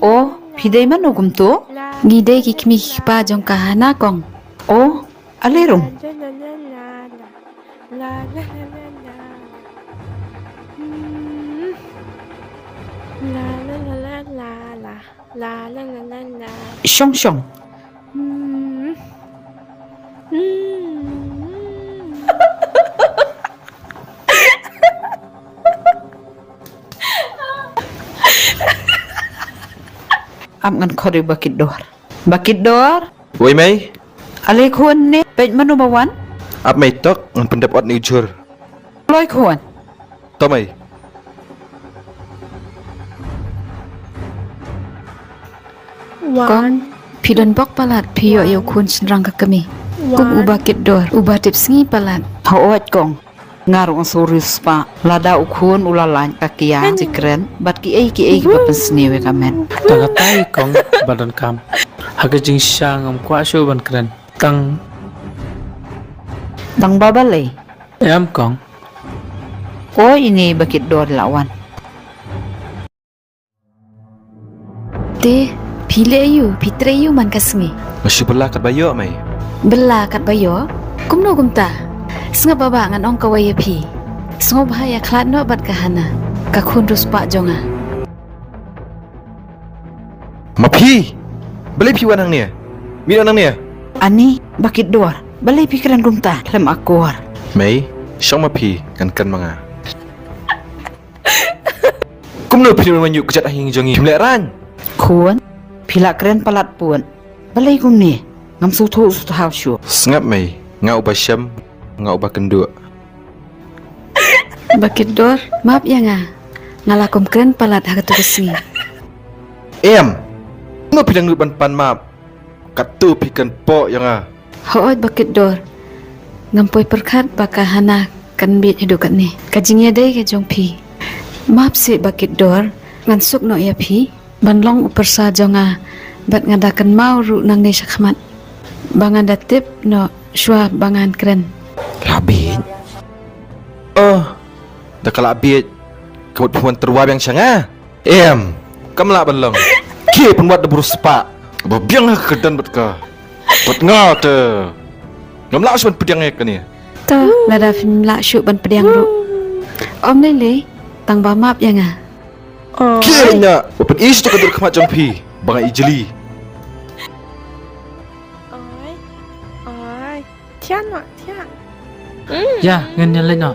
Oh, pidai mana gum tu? Ngide ki Kmie pa jong kahana kong. Oh, alerung. Shong shong. Am ngan khori bakit dor. Bakit dor? Oi mai, Ale khun ni, pej manu bawan? ap mai tok ngan pendapat ni jur. Loi khun. To mai. Kong pidon bok palat piyo yo khun senrang ka Kmie. Kum bakit dor, ubah tip sengi palat. Hawat kong. Ngarung suris pa. Lada ukhun ulalan kakia cikren. Bat ki ai bapen seni we kamen. Tagatai kong badan kam. Haga jing syang kwa shu ban kren. Tang Tang babale. em kong. Oh ini bakit dor lawan. Te pile yu, pitre yu man ka sengi. Masih belah kat bayo mai. Bela kat bayo. Kumno gumta. Sengap baba ngan ong kawaya pi. Sengop bahaya klat no bat kahana. Ka khun rus pak jonga. Mapi. Beli pi wanang ni. Mi wanang ni. Ani bakit dor. Balai pikiran gumta lem akor. Mai, syong mapi kan manga. Kumno pi manyu kejat ahing jongi. Himlek ran. Khun. Pila keren palat pun. Balai gum ni. Ngam su hau syu. Sengap mai, ngau ubah syam, ngau ubah kenduk. Bakit dor, maaf ya nga. Ngalakom keren palat haga tu kesengi. Em. Ngo pi dang pan map. Kat tu pi kan po yang ah. Hoot bakit dor. Ngampoi perkat baka hana kan bit hidup kat ni. Kajingnya day ke jong pi. Maaf si bakit dor. Ngan suk no ya pi. Banlong upersa jonga. Bat ngadakan mau ru nang ni syakmat. Bangan datip no syua bangan keren. Labit. Oh. Dah kalak bit. Kau puan terwab yang syanga. Em. Kamu lah banlong. Ki pun buat debur sepak. Berbiang ke kedan bet ka. Bet ngau te. Ngam lah seban pediang ek ni. To lada film lak syuk ban pediang ru. Om lele tang ba maaf ya nga. Kiranya. Wapen is tu kedur kemat jong pi. Bangai ijeli. Ya, ngan yang lain no.